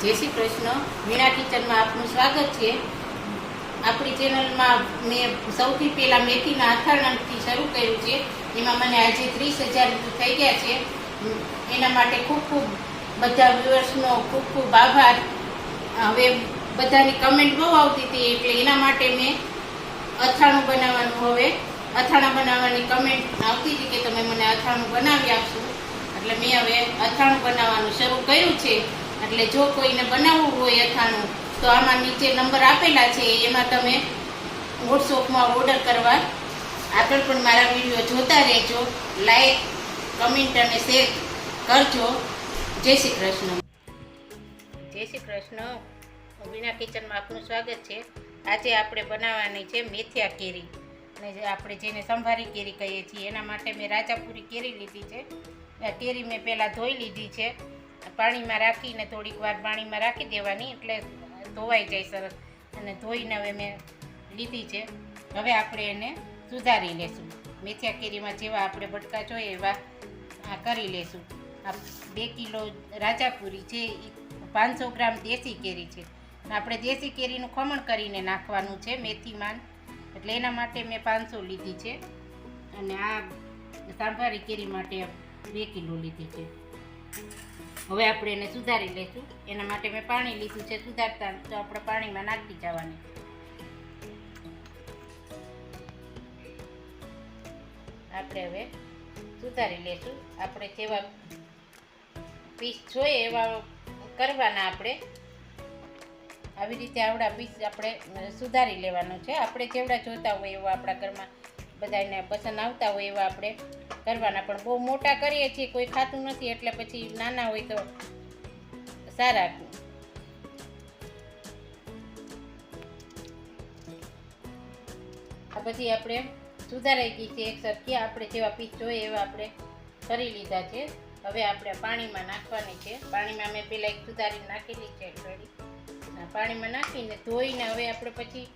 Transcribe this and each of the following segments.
જય શ્રી કૃષ્ણ. વીણા કિચનમાં આપનું સ્વાગત છે. આપણી ચેનલમાં મેં સૌથી પહેલાં મેથીના અથાણાથી શરૂ કર્યું છે. એમાં મને આજે 30,000 થઈ ગયા છે. એના માટે ખૂબ ખૂબ બધા વ્યુઅર્સનો ખૂબ ખૂબ આભાર. હવે બધાની કમેન્ટ બહુ આવતી હતી એટલે એના માટે મેં અથાણું બનાવવાની કમેન્ટ આવતી હતી કે તમે મને અથાણું બનાવી આપશો. એટલે મેં હવે અથાણું બનાવવાનું શરૂ કર્યું છે. એટલે જો કોઈને બનાવવું હોય અથાણું તો આમાં નીચે નંબર આપેલા છે, એમાં તમે વોટ્સઅપમાં ઓર્ડર કરવા. આગળ પણ મારા વિડીયો જોતા રહેજો. લાઈક, કમેન્ટ અને શેર કરજો. જય શ્રી કૃષ્ણ. જય શ્રી કૃષ્ણ. વીણા કિચનમાં આપનું સ્વાગત છે. આજે આપણે બનાવવાની છે મેથિયા કેરી, અને આપણે જેને સંભારી કેરી કહીએ છીએ. એના માટે મેં રાજાપુરી કેરી લીધી છે. કેરી મેં પહેલાં ધોઈ લીધી છે. પાણીમાં રાખીને થોડીક વાર પાણીમાં રાખી દેવાની, એટલે ધોવાઈ જાય સરસ. અને ધોઈને હવે મેં લીધી છે. હવે આપણે એને સુધારી લેશું. મેથિયા કેરીમાં જેવા આપણે બટકા જોઈએ એવા કરી લેશું. આ 2 કિલો રાજાપુરી છે, 500 ગ્રામ દેશી કેરી છે. આપણે દેશી કેરીનું ખમણ કરીને નાખવાનું છે મેથીમાં, એટલે એના માટે મેં 500 લીધી છે. અને આ સાંભારી કેરી માટે 2 કિલો લીધી છે. હવે આપણે એને સુધારી લઈશું. એના માટે મેં પાણી લીધું છે. સુધારતા તો આપણે પાણીમાં નાખી જવાની. આપણે હવે સુધારી લઈશું. આપણે જેવા પીસ જોઈએ એવા કરવાના. આપણે આવી રીતે આવડા પીસ આપણે સુધારી લેવાનો છે. આપણે જેવડા જોતા હોય એવા આપણા ઘરમાં બધાને પસંદ આવતા હોય એવા આપણે કરવાના. પણ બહુ મોટા કરીએ છીએ કોઈ ખાતું નથી, એટલે પછી નાના હોય તો સારા. આ પછી આપણે સુધારાઈ ગઈ છે એક સરખી. આપણે જેવા પીસ જોઈએ એવા આપણે કરી લીધા છે. હવે આપણે પાણીમાં નાખવાની છે. પાણીમાં મેં પહેલાં એક સુધારી નાખેલી છે રેડી. પાણીમાં નાખીને ધોઈને હવે આપણે પછી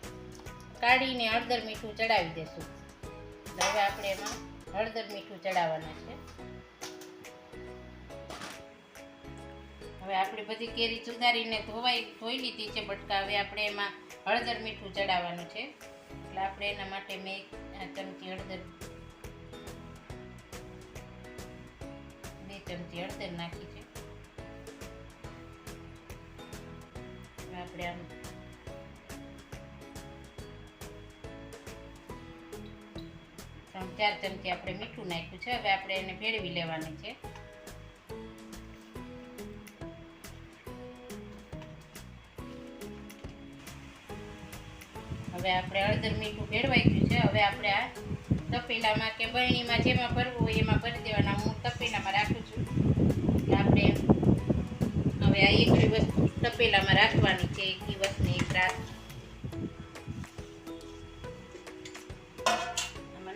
કાઢીને હળદર મીઠું ચડાવી દઈશું. હવે આપણે એમાં હળદર મીઠું ચડાવવાના છે. હવે આપણે બધી કેરી સુધારીને ધોઈ લીધી છે બટકા. હવે આપણે એમાં હળદર મીઠું ચડાવવાનું છે. એટલે આપણે એના માટે મેં 1 ચમચી હળદર, 2 ચમચી હળદર નાખી છે. આપણે આમ 3-4 ચમચી આપણે મીઠું નાખ્યું છે. હવે આપણે એને ભેળવી લેવાની છે. હવે આપણે હળદર મીઠું ભેળવાઈ ગયું છે. હવે આપણે આ તપેલામાં કે બરણીમાં જેમાં ભરવું હોય એમાં ભરી દેવાના. હું તપેલામાં રાખું છું. એટલે આપણે હવે આ 1 દિવસ તપેલામાં રાખવાની છે. 1 દિવસ ને 1 રાત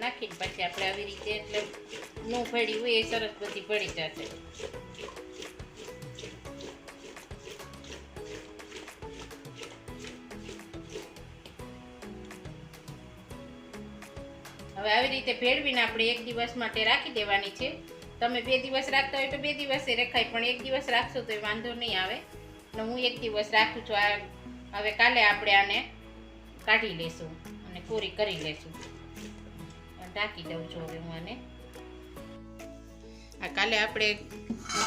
નાખીને પછી આપણે આવી રીતે, એટલે ન ભળી હોય એ સરસ બધી ભળી જશે. હવે આવી રીતે ભેળવીને આપણે 1 દિવસ માટે રાખી દેવાની છે. તમે 2 દિવસ રાખતા હોય તો 2 દિવસે રખાય, પણ 1 દિવસ રાખશો તો એ વાંધો નહીં આવે. એટલે હું 1 દિવસ રાખું છું. હવે કાલે આપણે આને કાઢી લેશું અને કોરી કરી લેશું. ઢાંકી દઉં છું હવે હું આને. કાલે આપણે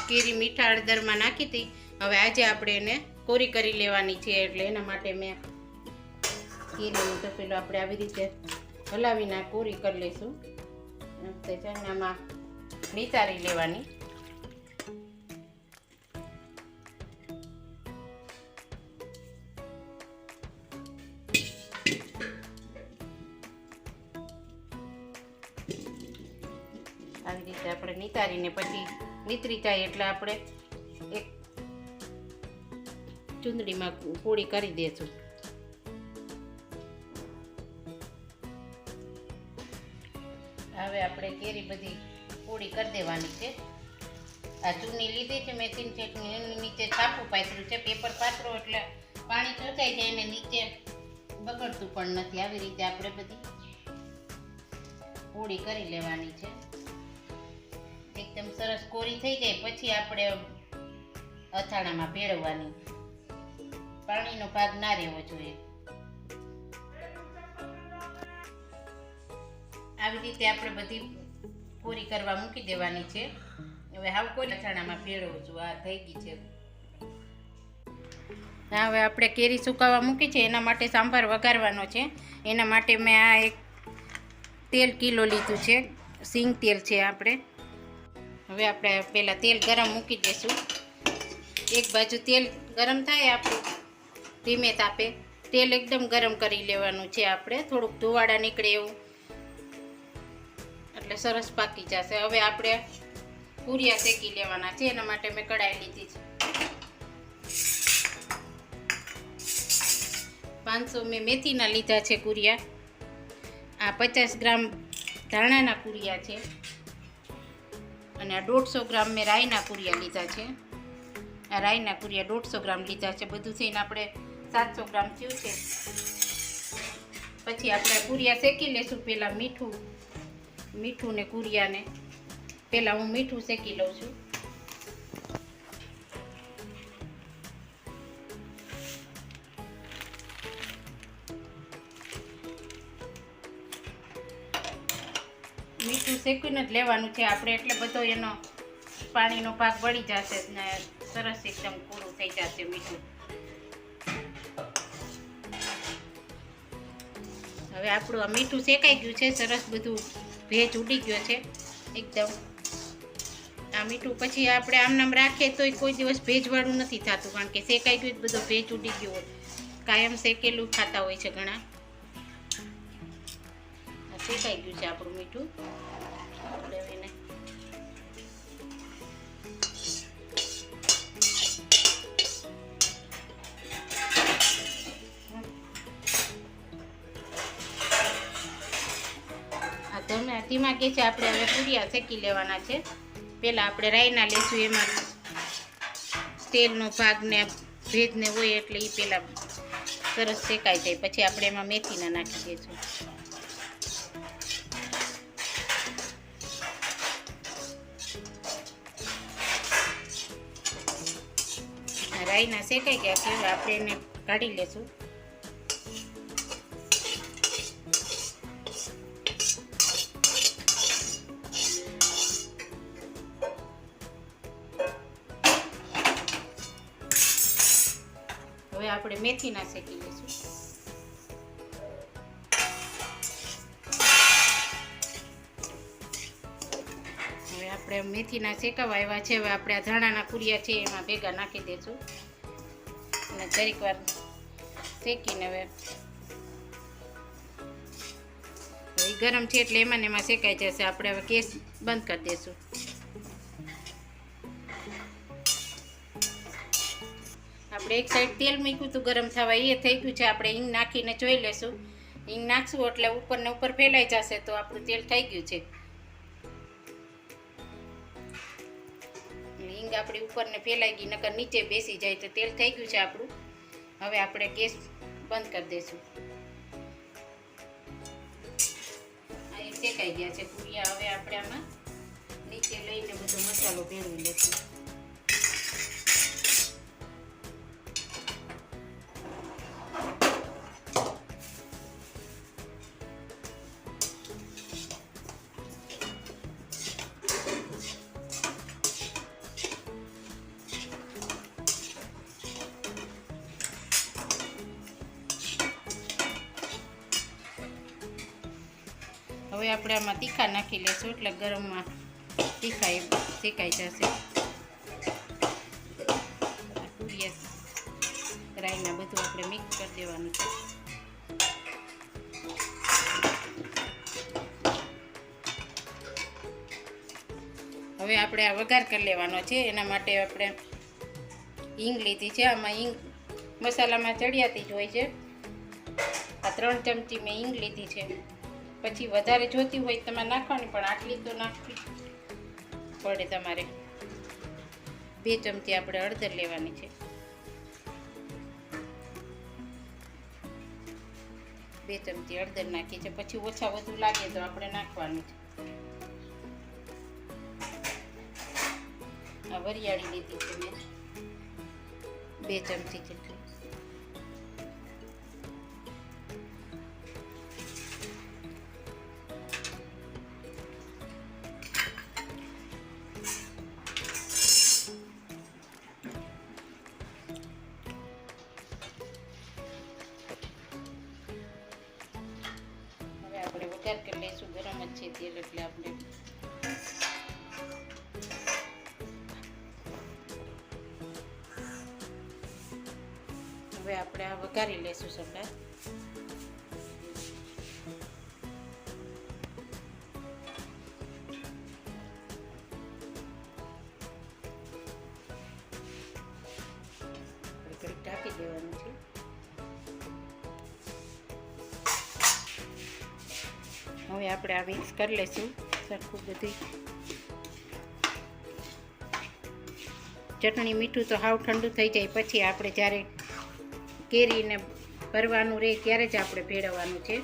કેરી મીઠા હળદરમાં નાખી હતી. હવે આજે આપણે એને કોરી કરી લેવાની છે. એટલે એના માટે મેં કેરીનું તપેલું આપણે આવી રીતે હલાવીને કોરી કરી લઈશું. આમાં નિતારી લેવાની. આવી રીતે આપણે નિતારીને પછી નીતરી જાય એટલે આપણે એક ચૂંદડીમાં પૂરી કરી દઈશું. હવે આપણે કેરી બધી પૂરી કરી દેવાની છે. આ ચૂની લીધી છે મેં 3 ચટણી, એની નીચે છાપું પાથર્યું છે. પેપર પાથરો એટલે પાણી ચોંચાઈ જાય એને નીચે બગડતું પણ નથી. આવી રીતે આપણે બધી પૂરી કરી લેવાની છે. એકદમ સરસ કોરી થઈ જાય પછી આપણે અથાણામાં ભેળવવાની. પાણીનો ભાગ ના રહેવો જોઈએ. આવી રીતે આપણે બધી પૂરી કરવા મૂકી દેવાની છે. હવે હાવ કોઈ અથાણામાં ભેળવું છું. આ થઈ ગઈ છે. હવે આપણે કેરી સુકાવા મૂકી છે. એના માટે સાંભાર વઘારવાનો છે. એના માટે મેં આ એક તેલ કિલો લીધું છે. સિંગ તેલ છે આપણે. હવે આપણે પહેલાં તેલ ગરમ મૂકી દઈશું. એક બાજુ તેલ ગરમ થાય આપણું ધીમે તાપે. તેલ એકદમ ગરમ કરી લેવાનું છે આપણે, થોડુંક ધુવાડા નીકળે એવું, એટલે સરસ પાકી જશે. હવે આપણે પૂરિયા શેકી લેવાના છે. એના માટે મેં કઢાઈ લીધી છે. 500 મેં મેથીના લીધા છે કુરિયા. આ 50 ગ્રામ ધાણાના કુરિયા છે અને આ 150 ગ્રામ મેં રાઈના કુરિયા લીધા છે. આ રાઈના કુરિયા 150 ગ્રામ લીધા છે. બધું થઈને આપણે 700 ગ્રામ થયું છે. પછી આપણે કુરિયા શેકી લેશું. પહેલાં મીઠું ને કુરિયાને પહેલાં હું મીઠું શેકી લઉં છું. મીઠું શેકીને જ લેવાનું છે આપણે, એટલે બધો એનો પાણીનો ભાગ બળી જશે ને સરસ એકદમ પૂરું થઈ જશે મીઠું. હવે આપણું આ મીઠું શેકાઈ ગયું છે. સરસ બધું ભેજ ઉડી ગયો છે એકદમ. આ મીઠું પછી આપણે આમનામ રાખીએ તોય કોઈ દિવસ ભેજવાળું નથી થતું, કારણ કે શેકાઈ ગયું બધો ભેજ ઉડી ગયો હોય. કાયમ શેકેલું ખાતા હોય છે ઘણા. શેકાઈ ગયું છે આપણું મીઠું. ધીમા ગેસે આપણે હવે પૂરિયા શેકી લેવાના છે. પહેલાં આપણે રાઈના લેશું. એમાં તેલનો ભાગ ને ભેજને હોય એટલે એ પહેલાં સરસ શેકાઈ જાય. પછી આપણે એમાં મેથીના નાખી દઈશું. રાઈના શેકાઈ ગયા છે. આપણે એને કાઢી લેશું. હવે આપણે મેથીના શેકી લઈશું. હવે આપણે મેથીના શેકાવા આવ્યા છે. હવે આપણે આ ધાણાના કુરિયા છે એમાં ભેગા નાખી દઈશું અને જરીક વાર શેકીને હવે ગરમ છે એટલે એમાં ને એમાં શેકાઈ જશે. આપણે હવે ગેસ બંધ કરી દઈશું. આપણે એક સાઈડ તેલ મૂક્યું હતું ગરમ થવા, એ થઈ ગયું છે. આપણે હિંગ નાખીને જોઈ લેશું. હિંગ નાખશું એટલે ઉપર ને ઉપર ફેલાઈ જશે તો આપણું તેલ થઈ ગયું છે. હિંગ આપણી ઉપર ને ફેલાઈ ગઈ, નકર નીચે બેસી જાય તો તેલ થઈ ગયું છે આપણું. હવે આપણે ગેસ બંધ કરી દઈશું. આ શેકાઈ ગયા છે પૂરિયા. હવે આપણે આમાં નીચે લઈને બધો મસાલો ભેળવી લઈશું. હવે આપણે આમાં તીખા નાખી લઈશું એટલે ગરમમાં તીખા શેકાઈ જશે. કુરિયા રાઈના બધું આપણે મિક્સ કરી દેવાનું છે. હવે આપણે આ વઘાર કરી લેવાનો છે. એના માટે આપણે હિંગ લીધી છે. આમાં હિંગ મસાલામાં ચડિયાતી જ હોય છે. આ 3 ચમચી મેં હિંગ લીધી છે. પછી વધારે જોતી હોય તમારે નાખવાની, પણ આટલી તો નાખવી પડે તમારે. 2 ચમચી આપણે હળદર લેવાની છે. 2 ચમચી હળદર નાખી છે. પછી ઓછા વધુ લાગે તો આપણે નાખવાનું છે. આ વરિયાળી લીધી છે મેં 2 ચમચી જેટલી. તેલ એટલે આપણે હવે આપણે આ વઘારી લેશું સંભાર. ઢાંકી દેવાનું છે. હવે આપણે આ મિક્સ કરી લઈશું સરખું બધું. ચટણી મીઠું તો હાવ ઠંડુ થઈ જાય પછી આપણે જ્યારે કેરીને ભરવાનું રહે ત્યારે જ આપણે ભેળવવાનું છે.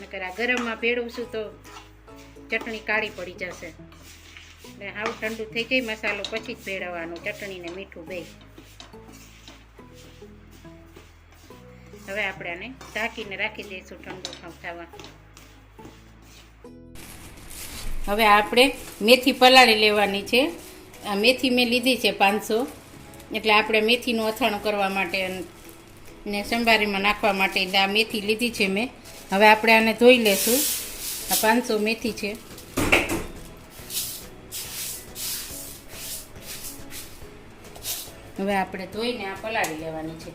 નકર આ ગરમમાં ભેળવશું તો ચટણી કાળી પડી જશે. એટલે હાવ ઠંડુ થઈ જાય મસાલો પછી જ ભેળવવાનું, ચટણીને મીઠું બે. હવે આપણે આને ઢાંકીને રાખી દઈશું ઠંડુ થવા. હવે આપણે મેથી પલાળી લેવાની છે. આ મેથી મેં લીધી છે 500, એટલે આપણે મેથીનું અથાણું કરવા માટે ને સંભારીમાં નાખવા માટે આ મેથી લીધી છે મેં. હવે આપણે આને ધોઈ લેશું. આ 500 મેથી છે. હવે આપણે ધોઈને આ પલાળી લેવાની છે.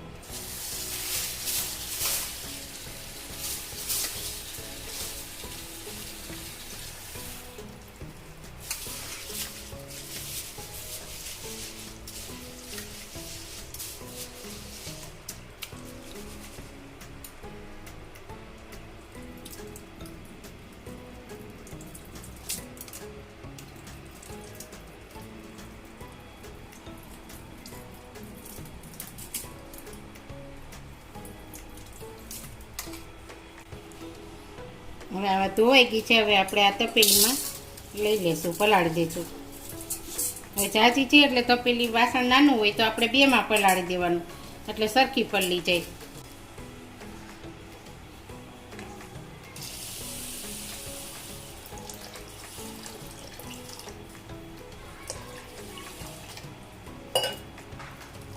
હવે આવા ધોવાઈ ગઈ છે. હવે આપણે આ તપેલીમાં લઈ લઈશું, પલાળી દઈશું. હવે જાજી છે એટલે તપેલી વાસણ નાનું હોય તો આપણે 2માં પલાળી દેવાનું, એટલે સરખી પલળી જાય.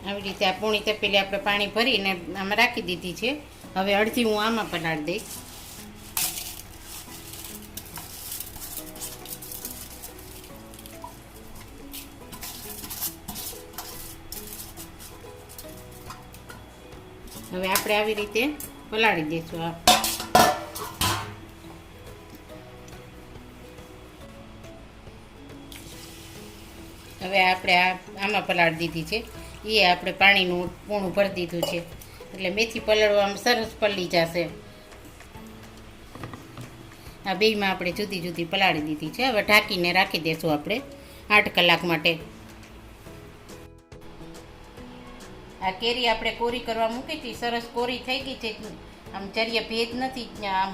આવી રીતે આ પૂણી તપેલી આપણે પાણી ભરીને આમાં રાખી દીધી છે. હવે અડધી હું આમાં પલાળી દઈશ. હવે આપણે આવી રીતે પલાળી દઈશું. હવે આપણે આમાં પલાળી દીધી છે. એ આપણે પાણીનું પૂણું ભરી દીધું છે, એટલે મેથી પલાળવામાં સરસ પલળી જશે. આ બેયમાં આપણે જુદી જુદી પલાળી દીધી છે. હવે ઢાંકીને રાખી દઈશું આપણે 8 કલાક માટે. આ કેરી આપણે કોરી કરવા મૂકી હતી, સરસ કોરી થઈ ગઈ છે. આમ જરીએ ભેજ નથી. આમ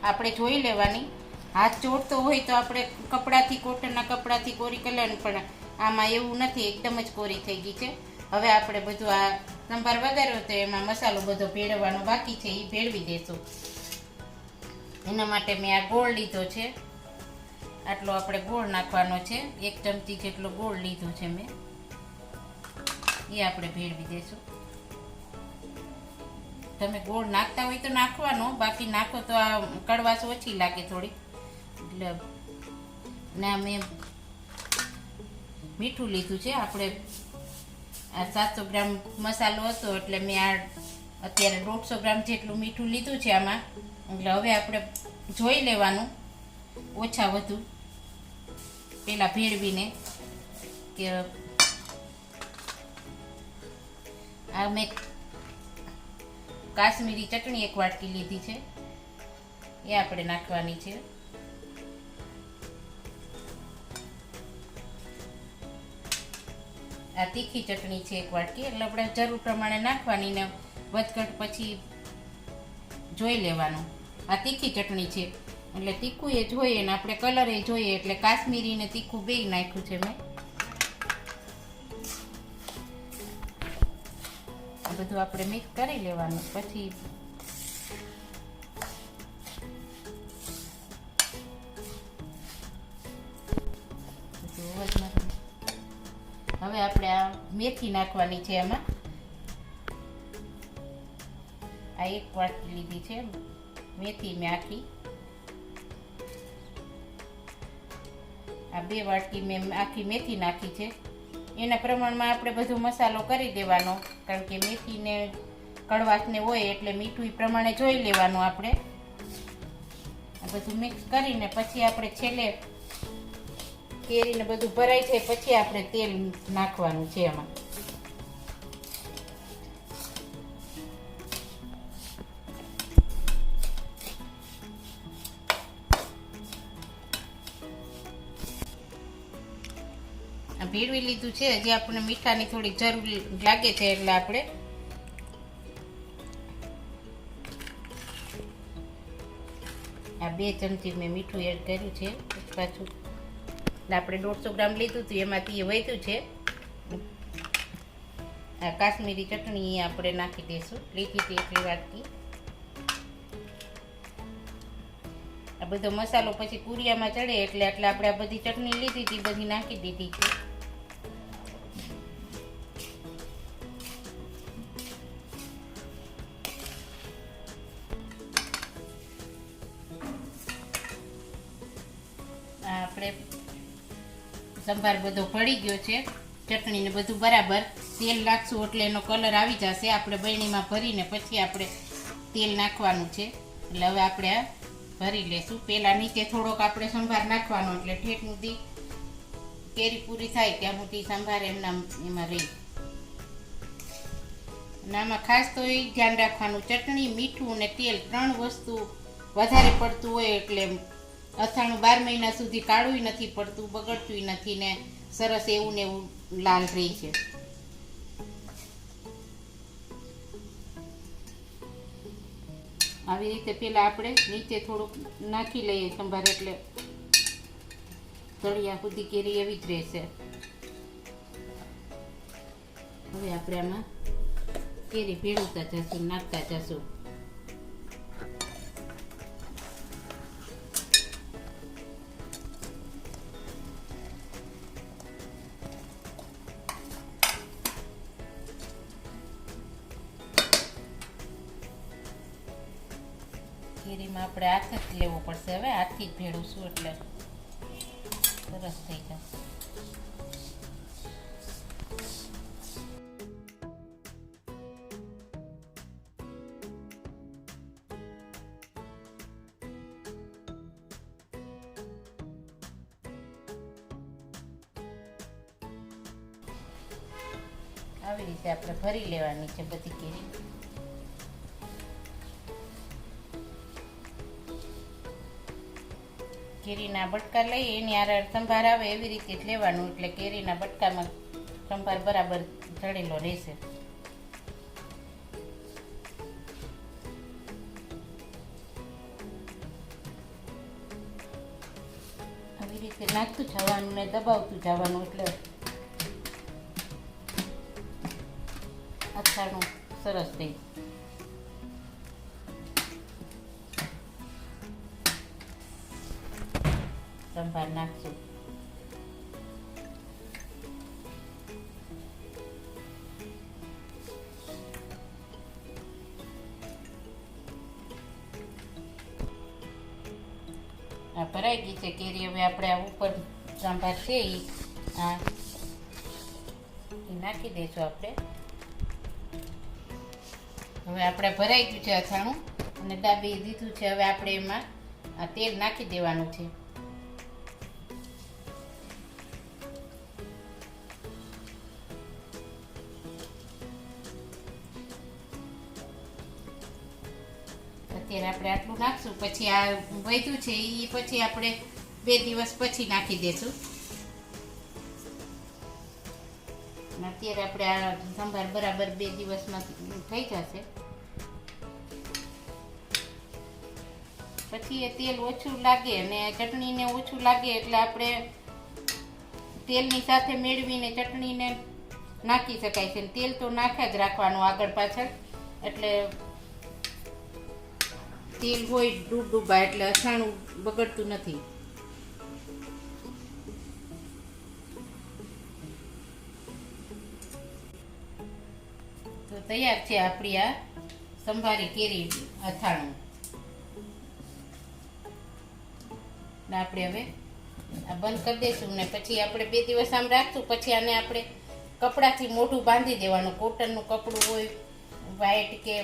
આપણે જોઈ લેવાની. હાથ ચોટતો હોય તો આપણે કપડાથી, કોટનના કપડાથી કોરી કરી લેવાની, પણ આમાં એવું નથી, એકદમ જ કોરી થઈ ગઈ છે. હવે આપણે બધું આ સંભાર વઘાર્યો તો એમાં મસાલો બધો ભેળવવાનો બાકી છે, એ ભેળવી દઈશું. એના માટે મેં આ ગોળ લીધો છે. આટલો આપણે ગોળ નાખવાનો છે. 1 ચમચી જેટલો ગોળ લીધો છે મેં, એ આપણે ભેળવી દઈશું. તમે ગોળ નાખતા હોય તો નાખવાનો, બાકી નાખો તો આ કડવાશ ઓછી લાગે થોડી. એટલે ના મેં મીઠું લીધું છે. આપણે આ 700 ગ્રામ મસાલો હતો એટલે મેં આ અત્યારે 150 ગ્રામ જેટલું મીઠું લીધું છે આમાં. એટલે હવે આપણે જોઈ લેવાનું ઓછા વધુ પહેલાં ભેળવીને કે આ મેં કાશ્મીરી ચટણી 1 વાટકી લીધી છે, એ આપણે નાખવાની છે. આ તીખી ચટણી છે 1 વાટકી, એટલે આપણે જરૂર પ્રમાણે નાખવાની ને વધઘટ પછી જોઈ લેવાનું. આ તીખી ચટણી છે એટલે તીખું એ જોઈએ ને આપણે કલર એ જોઈએ, એટલે કાશ્મીરી ને તીખું બેય નાખ્યું છે મેં. આ બધું આપણે મિક્સ કરી લેવાનું. પછી હવે આપણે આ મેથી નાખવાની છે એમાં. આ 1 વાટકી લીધી છે મેથી મેં આખી. આ 2 વાટકી મેં આખી મેથી નાખી છે. એના પ્રમાણમાં આપણે બધો મસાલો કરી દેવાનો, કારણ કે મેથીને કડવાશને હોય એટલે મીઠું એ પ્રમાણે જોઈ લેવાનું. આપણે આ બધું મિક્સ કરીને પછી આપણે છેલ્લે કેરીને બધું ભરાઈ જાય પછી આપણે તેલ નાખવાનું છે એમાં. ભેળવી લીધું છે. હજી આપણને મીઠાની થોડી જરૂર લાગે છે એટલે આપણે આ 2 ચમચી મેં મીઠું એડ કર્યું છે પાછું. એટલે આપણે 150 ગ્રામ લીધું હતું એમાંથી એ વધ્યું છે. આ કાશ્મીરી ચટણી આપણે નાખી દઈશું, લીધી હતી એટલી વાટકી. આ બધો મસાલો પછી પૂરિયામાં ચડે એટલે આપણે આ બધી ચટણી લીધી હતી બધી નાખી દીધી છે. આપણે સંભાર બધો ભળી ગયો છે, ચટણીને બધું બરાબર. તેલ નાખશું એટલે એનો કલર આવી જશે. આપણે બરણીમાં ભરીને પછી આપણે તેલ નાખવાનું છે. એટલે હવે આપણે આ ભરી લેશું. પહેલાં નીચે થોડોક આપણે સંભાર નાખવાનો એટલે ઠેઠ સુધી કેરી પૂરી થાય ત્યાં સુધી સંભાર એમાં રહી. અને આમાં ખાસ તો એ ધ્યાન રાખવાનું, ચટણી, મીઠું અને તેલ 3 વસ્તુ વધારે પડતું હોય એટલે અથાણું 12 મહિના સુધી કાળું નથી પડતું, બગડતું નથી ને સરસ એવું ને એવું લાલ રહી છે. આવી રીતે પેલા આપણે નીચે થોડુંક નાખી લઈએ સંભાર એટલે તળિયા સુધી કેરી એવી જ રહેશે. હવે આપણે આમાં કેરી ભેળવતા જશું, નાખતા જશું. કેરીમાં આપણે હાથ જ લેવો પડશે. હવે હાથથી જ ભેળવશું એટલે સરસ થઈ જશે. આવી રીતે આપણે ભરી લેવાની છે બધી કેરી. કેરીના બટકા લઈ એની આરે સંભાર આવે એવી રીતે જ લેવાનું, એટલે કેરીના બટકામાં સંભાર બરાબર ચડેલો રહેશે. આવી રીતે નાખતું જવાનું ને દબાવતું જવાનું એટલે અથાણું સરસ થઈ. સંભાર નાખશું. આ ભરાઈ ગઈ છે કેરી. હવે આપણે આ ઉપર સંભાર છે એ નાખી દઈશું આપણે. હવે આપણે ભરાઈ ગયું છે અથાણું અને દાબી દીધું છે. હવે આપણે એમાં આ તેલ નાખી દેવાનું છે. અત્યારે આપણે આટલું નાખશું, પછી આ વધ્યું છે એ પછી આપણે 2 દિવસ પછી નાખી દેશું. અત્યારે આપણે આ સંભાર બરાબર 2 દિવસમાં થઈ જશે. પછી એ તેલ ઓછું લાગે અને ચટણીને ઓછું લાગે એટલે આપણે તેલની સાથે મેળવીને ચટણીને નાખી શકાય છે. તેલ તો નાખ્યા જ રાખવાનું આગળ પાછળ, એટલે તેલ હોય ડૂબા એટલે અથાણું બગડતું નથી. તો તૈયાર છે આપણી આ સંભારી કેરી અથાણું. આપણે હવે આ બંધ કરી દઈશું ને પછી આપણે 2 દિવસ આમ રાખશું. પછી આને આપણે કપડાથી મોઢું બાંધી દેવાનું. કોટનનું કપડું હોય વ્હાઈટ કે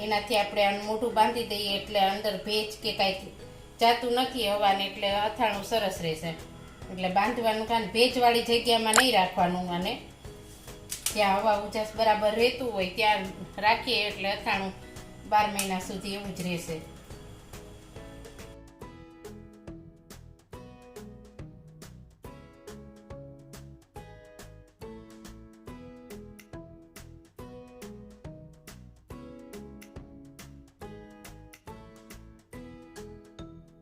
એનાથી આપણે આનું મોઢું બાંધી દઈએ એટલે અંદર ભેજ કે કાંઈ જાતું નથી હવાને, એટલે અથાણું સરસ રહેશે. એટલે બાંધવાનું કાન ભેજવાળી જગ્યામાં નહીં રાખવાનું, અને ત્યાં હવા ઉજાસ બરાબર રહેતું હોય ત્યાં રાખીએ એટલે અથાણું 12 મહિના સુધી એવું જ રહેશે.